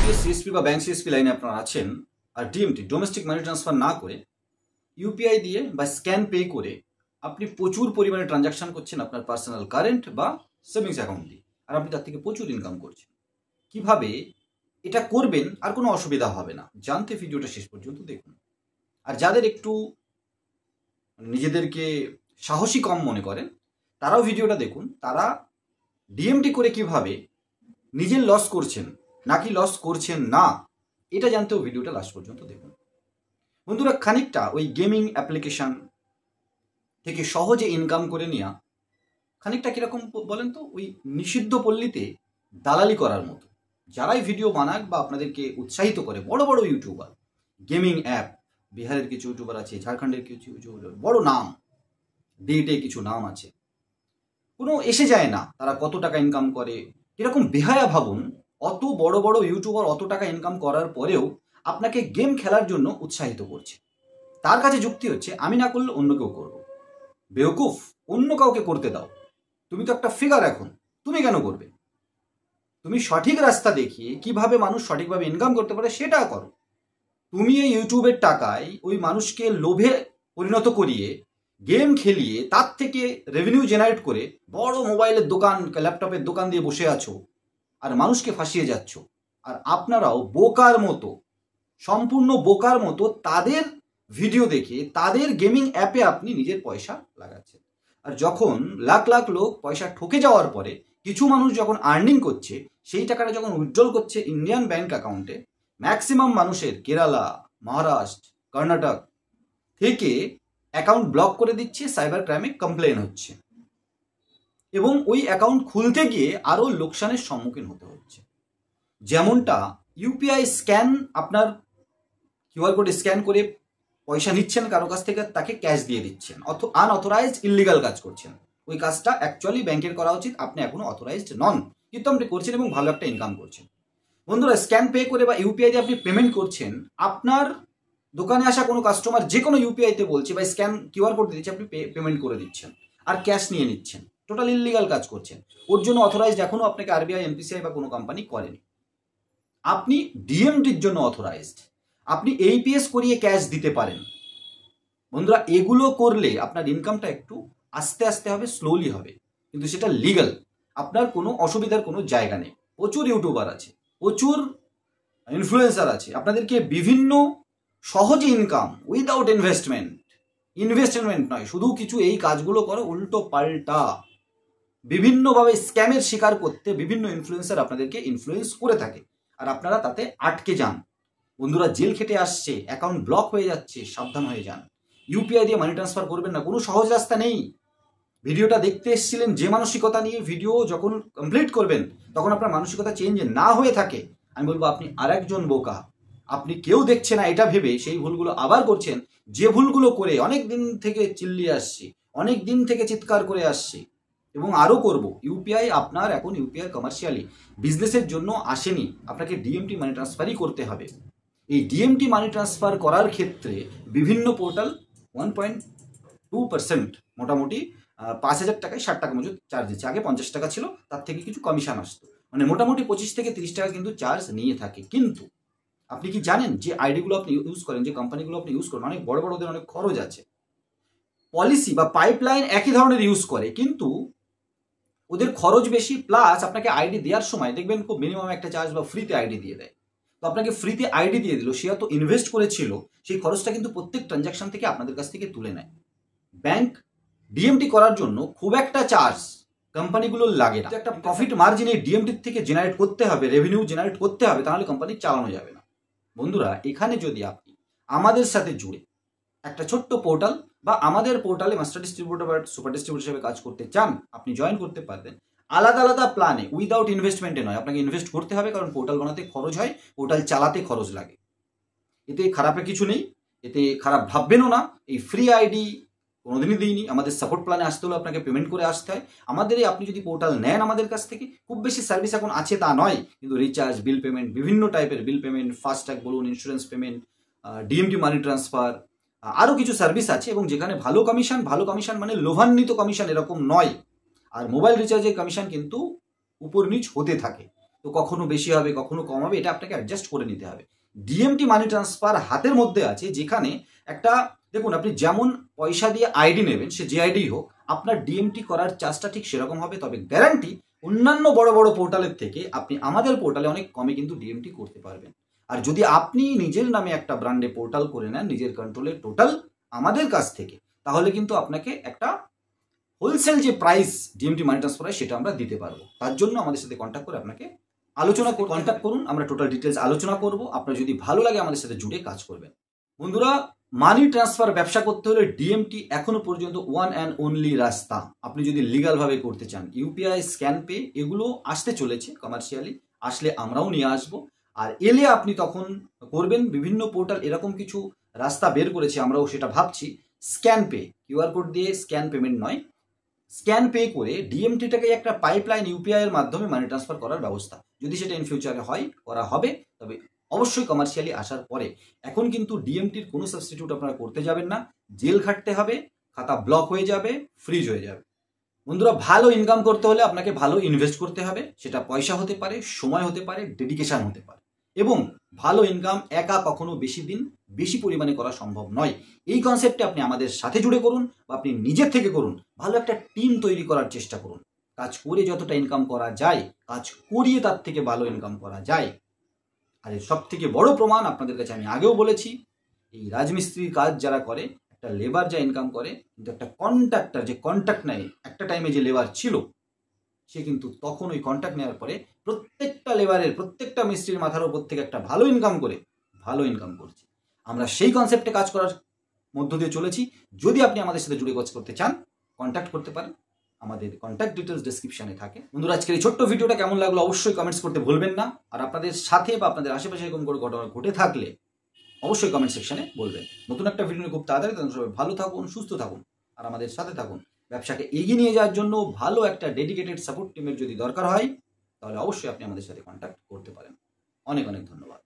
IBPS CSP বা bank CSP লাইনে আপনারা আছেন আর ডিএমটি ডোমেস্টিক মানি ট্রান্সফার না করে ইউপিআই দিয়ে বা স্ক্যান পে করে আপনি প্রচুর পরিমাণে ট্রানজাকশন করছেন আপনার পার্সোনাল কারেন্ট বা সেভিংস অ্যাকাউন্ট দিয়ে, আর আপনি তার থেকে প্রচুর ইনকাম করছেন। কিভাবে এটা করবেন আর কোনো অসুবিধা হবে না, জানতে ভিডিওটা শেষ পর্যন্ত দেখুন। আর যাদের একটু নিজেদেরকে সাহসী কম মনে করেন তারাও ভিডিওটা দেখুন। তারা ডিএমটি করে কিভাবে নিজের লস করছেন নাকি লস করছেন না, এটা জানতেও ভিডিওটা লাস্ট পর্যন্ত দেখুন। বন্ধুরা, খানিকটা ওই গেমিং অ্যাপ্লিকেশন থেকে সহজে ইনকাম করে নেওয়া খানিকটা কিরকম বলেন তো, ওই নিষিদ্ধ পল্লীতে দালালি করার মতো। যারাই ভিডিও বানাক বা আপনাদেরকে উৎসাহিত করে, বড় বড় ইউটিউবার, গেমিং অ্যাপ, বিহারের কিছু ইউটিউবার আছে, ঝাড়খণ্ডের কিছু ইউটিউবার, বড় নাম, ডেটে কিছু নাম আছে, কোনো এসে যায় না তারা কত টাকা ইনকাম করে। এরকম বেহায়া ভাবুন, অত বড় বড় ইউটিউবার অত টাকা ইনকাম করার পরেও আপনাকে গেম খেলার জন্য উৎসাহিত করছে। তার কাছে যুক্তি হচ্ছে, আমি না করলে অন্য কেউ করবো। বেওকুফ, অন্য কাউকে করতে দাও, তুমি তো একটা ফিগার, এখন তুমি কেন করবে? তুমি সঠিক রাস্তা দেখিয়ে কিভাবে মানুষ সঠিকভাবে ইনকাম করতে পারে সেটা করো। তুমি এই ইউটিউবের টাকায় ওই মানুষকে লোভে পরিণত করিয়ে গেম খেলিয়ে তার থেকে রেভিনিউ জেনারেট করে বড় মোবাইলের দোকান, ল্যাপটপের দোকান দিয়ে বসে আছো আর মানুষকে ফাঁসিয়ে যাচ্ছ। আর আপনারাও বোকার মতো, সম্পূর্ণ বোকার মতো তাদের ভিডিও দেখে তাদের গেমিং অ্যাপে আপনি নিজের পয়সা লাগাচ্ছেন। আর যখন লাখ লাখ লোক পয়সা ঠকে যাওয়ার পরে কিছু মানুষ যখন আর্নিং করছে, সেই টাকাটা যখন উইথড্রল করছে ইন্ডিয়ান ব্যাংক অ্যাকাউন্টে, ম্যাক্সিমাম মানুষের কেরালা, মহারাষ্ট্র, কর্ণাটক থেকে অ্যাকাউন্ট ব্লক করে দিচ্ছে, সাইবার ক্রাইমে কমপ্লেন হচ্ছে এবং ওই অ্যাকাউন্ট খুলতে গিয়ে আরও লোকসানের সম্মুখীন হতে হচ্ছে। যেমনটা ইউপিআই স্ক্যান, আপনার কিউআর কোড স্ক্যান করে পয়সা নিচ্ছেন কারো কাছ থেকে, তাকে ক্যাশ দিয়ে দিচ্ছেন, আনঅথরাইজড ইলিগাল কাজ করছেন। ওই কাজটা অ্যাকচুয়ালি ব্যাংকের করা উচিত, আপনি এখনো অথরাইজড নন, কিন্তু আপনি করছেন এবং ভালো একটা ইনকাম করছেন। বন্ধুরা, স্ক্যান পে করে বা ইউপিআই দিয়ে আপনি পেমেন্ট করছেন, আপনার দোকানে আসা কোনো কাস্টমার যে কোনো ইউপিআইতে বলছে বা স্ক্যান কিউআর কোড দিচ্ছে, আপনি পেমেন্ট করে দিচ্ছেন আর ক্যাশ নিয়ে নিচ্ছেন, টোটাল ইলিগাল কাজ করছেন। ওর জন্য অথরাইজড এখনো আপনাকে আরবিআই, এনপিসিআই বা কোনো কোম্পানি করেনি। আপনি ডিএমটির জন্য অথরাইজড, আপনি এইপিএস করিয়ে ক্যাশ দিতে পারেন। বন্ধুরা, এগুলো করলে আপনার ইনকামটা একটু আস্তে আস্তে হবে, স্লোলি হবে, কিন্তু সেটা লিগাল, আপনার কোনো অসুবিধার কোনো জায়গা নেই। প্রচুর ইউটিউবার আছে, প্রচুর ইনফ্লুয়েন্সার আছে, আপনাদেরকে বিভিন্ন সহজে ইনকাম উইদাউট ইনভেস্টমেন্ট নয়, শুধু কিছু এই কাজগুলো করো উল্টো পাল্টা বিভিন্নভাবে স্ক্যামের শিকার করতে বিভিন্ন ইনফ্লুয়েন্সার আপনাদেরকে ইনফ্লুয়েন্স করে থাকে, আর আপনারা তাতে আটকে যান। বন্ধুরা, জেল খেটে আসছে, অ্যাকাউন্ট ব্লক হয়ে যাচ্ছে, সাবধান হয়ে যান। ইউপিআই দিয়ে মানি ট্রান্সফার করবেন না, কোনো সহজ রাস্তা নেই। ভিডিওটা দেখতে এসেছিলেন যে মানসিকতা নিয়ে, ভিডিও যখন কমপ্লিট করবেন তখন আপনার মানসিকতা চেঞ্জ না হয়ে থাকে, আমি বলবো আপনি আরেকজন বোকা। আপনি কেউ দেখছে না এটা ভেবে সেই ভুলগুলো আবার করছেন, যে ভুলগুলো করে অনেক দিন থেকে চিল্লিয়ে আসছি, অনেক দিন থেকে চিৎকার করে আসছি এবং আরও করব। ইউপিআই আপনার এখন ইউপিআই কমার্শিয়ালি বিজনেসের জন্য আসেনি, আপনাকে ডিএমটি মানি ট্রান্সফারই করতে হবে। এই ডিএমটি মানি ট্রান্সফার করার ক্ষেত্রে বিভিন্ন পোর্টাল 1.2% মোটামুটি 5,000 টাকায় 60 টাকা মজুদ চার্জ দিচ্ছে। আগে 50 টাকা ছিল, তার থেকে কিছু কমিশন আসতো, মানে মোটামুটি 25 থেকে 30 টাকা কিন্তু চার্জ নিয়ে থাকে। কিন্তু আপনি কি জানেন যে আইডিগুলো আপনি ইউজ করেন, যে কোম্পানিগুলো আপনি ইউজ করেন, অনেক বড় বড় ওদের অনেক খরচ আছে। পলিসি বা পাইপলাইন একই ধরনের ইউজ করে, কিন্তু ওদের খরচ বেশি, প্লাস আপনাকে আইডি দেওয়ার সময় দেখবেন খুব মিনিমাম একটা চার্জ বা ফ্রিতে আইডি দিয়ে দেয়। তো আপনাকে ফ্রিতে আইডি দিয়ে দিল, সে এত ইনভেস্ট করেছিল, সেই খরচটা কিন্তু প্রত্যেক ট্রানজাকশন থেকে আপনাদের কাছ থেকে তুলে নেয়। ব্যাংক ডিএমটি করার জন্য খুব একটা চার্জ কোম্পানিগুলোর লাগে না, একটা প্রফিট মার্জিন এই ডিএমটির থেকে জেনারেট করতে হবে, রেভিনিউ জেনারেট করতে হবে, তাহলে কোম্পানি চালানো যাবে না। বন্ধুরা, এখানে যদি আপনি আমাদের সাথে জুড়ে একটা ছোট্ট পোর্টাল বা আমাদের পোর্টালে মাস্টার ডিস্ট্রিবিউটর বা সুপার ডিস্ট্রিবিউটর হিসেবে কাজ করতে চান, আপনি জয়েন করতে পারবেন। আলাদা আলাদা প্ল্যানে, উইদাউট ইনভেস্টমেন্টে নয়, আপনাকে ইনভেস্ট করতে হবে, কারণ পোর্টাল বানাতে খরচ হয়, পোর্টাল চালাতে খরচ লাগে। এতে খারাপের কিছু নেই, এতে খারাপ ভাববেনও না। এই ফ্রি আইডি কোনোদিনই দিইনি, আমাদের সাপোর্ট প্ল্যানে আসতে হলে আপনাকে পেমেন্ট করে আসতে হয়। আমাদের আপনি যদি পোর্টাল নেন আমাদের কাছ থেকে, খুব বেশি সার্ভিস এখন আছে তা নয়, কিন্তু রিচার্জ, বিল পেমেন্ট, বিভিন্ন টাইপের বিল পেমেন্ট, ফাস্ট্যাগ বলুন, insurance payment, DMT money transfer, আরও কিছু সার্ভিস আছে, এবং যেখানে ভালো কমিশন মানে লোভান্বিত কমিশন এরকম নয়। আর মোবাইল রিচার্জের কমিশন কিন্তু উপর নিচ হতে থাকে। তো কখনো বেশি হবে, কখনো কম হবে, এটা আপনাকে অ্যাডজাস্ট করে নিতে হবে। ডিএমটি মানি ট্রান্সফার হাতের মধ্যে আছে, যেখানে একটা দেখুন, আপনি যেমন পয়সা দিয়ে আইডি নেবেন, সে যে আইডি হোক, আপনার ডিএমটি করার চার্জটা ঠিক সেরকম হবে। তবে গ্যারান্টি অন্যান্য বড় বড় পোর্টালের থেকে আপনি আমাদের পোর্টালে অনেক কমে কিন্তু ডিএমটি করতে পারবেন। আর যদি আপনি নিজের নামে একটা ব্র্যান্ডে পোর্টাল করে নেন, নিজের কন্ট্রোলে টোটাল আমাদের কাছ থেকে, তাহলে কিন্তু আপনাকে একটা হোলসেল যে প্রাইস ডিএমটি মানি ট্রান্সফার হয় সেটা আমরা দিতে পারবো। তার জন্য আমাদের সাথে কন্ট্যাক্ট করে আপনাকে কন্ট্যাক্ট করুন, আমরা টোটাল ডিটেলস আলোচনা করব। আপনার যদি ভালো লাগে আমাদের সাথে জুড়ে কাজ করবেন। বন্ধুরা, মানি ট্রান্সফার ব্যবসা করতে হলে ডিএমটি এখনো পর্যন্ত ওয়ান অ্যান্ড অনলি রাস্তা। আপনি যদি লিগাল ভাবে করতে চান, ইউপিআই, স্ক্যান পে এগুলো আসতে চলেছে কমার্শিয়ালি, আসলে আমরাও নিয়ে আসবো। আর এলে আপনি তখন করবেন। বিভিন্ন পোর্টাল এরকম কিছু রাস্তা বের করেছে, আমরাও সেটা ভাবছি। স্ক্যান পে, কিউআর কোড দিয়ে স্ক্যান পেমেন্ট নয়, স্ক্যান পে করে ডিএমটিটাকে একটা পাইপলাইন ইউপিআই এর মাধ্যমে মানি ট্রান্সফার করার ব্যবস্থা, যদি সেটা ইন ফিউচারে হয়, করা হবে, তবে অবশ্যই কমার্শিয়ালি আসার পরে। এখন কিন্তু ডিএমটির কোনো সাবস্টিটিউট আপনারা করতে যাবেন না, জেল খাটতে হবে, খাতা ব্লক হয়ে যাবে, ফ্রিজ হয়ে যাবে। বন্ধুরা, ভালো ইনকাম করতে হলে আপনাকে ভালো ইনভেস্ট করতে হবে। সেটা পয়সা হতে পারে, সময় হতে পারে, ডেডিকেশন হতে পারে। এবং ভালো ইনকাম একা কখনো বেশি দিন বেশি পরিমাণে করা সম্ভব নয়। এই কনসেপ্টে আপনি আমাদের সাথে জুড়ে করুন, বা আপনি নিজের থেকে করুন। ভালো একটা টিম তৈরি করার চেষ্টা করুন। কাজ করে যতটা ইনকাম করা যায়, কাজ করিয়ে তার থেকে ভালো ইনকাম করা যায়। আর এর সব থেকে বড় প্রমাণ আপনাদের কাছে আমি আগেও বলেছি, এই রাজমিস্ত্রির কাজ যারা করে, একটা লেবার যা ইনকাম করে, কিন্তু একটা কন্ট্রাক্টর যে কন্ট্রাক্ট নেয়, একটা টাইমে যে লেবার ছিল, সে কিন্তু তখন ওই কন্ট্রাক্ট নেওয়ার পরে প্রত্যেকটা লেবারের, প্রত্যেকটা মিস্ত্রির মাথার উপর থেকে একটা ভালো ইনকাম করছে। আমরা সেই কনসেপ্টে কাজ করার মধ্য দিয়ে চলেছি। যদি আপনি আমাদের সাথে জুড়ে কাজ করতে চান, কন্ট্যাক্ট করতে পারেন, আমাদের কন্ট্যাক্ট ডিটেলস ডেসক্রিপশনে থাকে। বন্ধুরা, আজকের এই ছোট্ট ভিডিওটা কেমন লাগলো অবশ্যই কমেন্টস করতে ভুলবেন না। আর আপনাদের সাথে বা আপনাদের আশেপাশে এরকম করে ঘটনা ঘটে থাকলে অবশ্যই কমেন্ট সেকশনে বলবেন। নতুন একটা ভিডিও নিয়ে খুব তাড়াতাড়ি, তখন সবাই ভালো থাকুন, সুস্থ থাকুন, আর আমাদের সাথে থাকুন। ব্যবসাকে এগিয়ে নিয়ে যাওয়ার জন্য ভালো একটা ডেডিকেটেড সাপোর্ট টিমের যদি দরকার হয়, তাহলে অবশ্যই আপনি আমাদের সাথে কন্ট্যাক্ট করতে পারেন। অনেক অনেক ধন্যবাদ।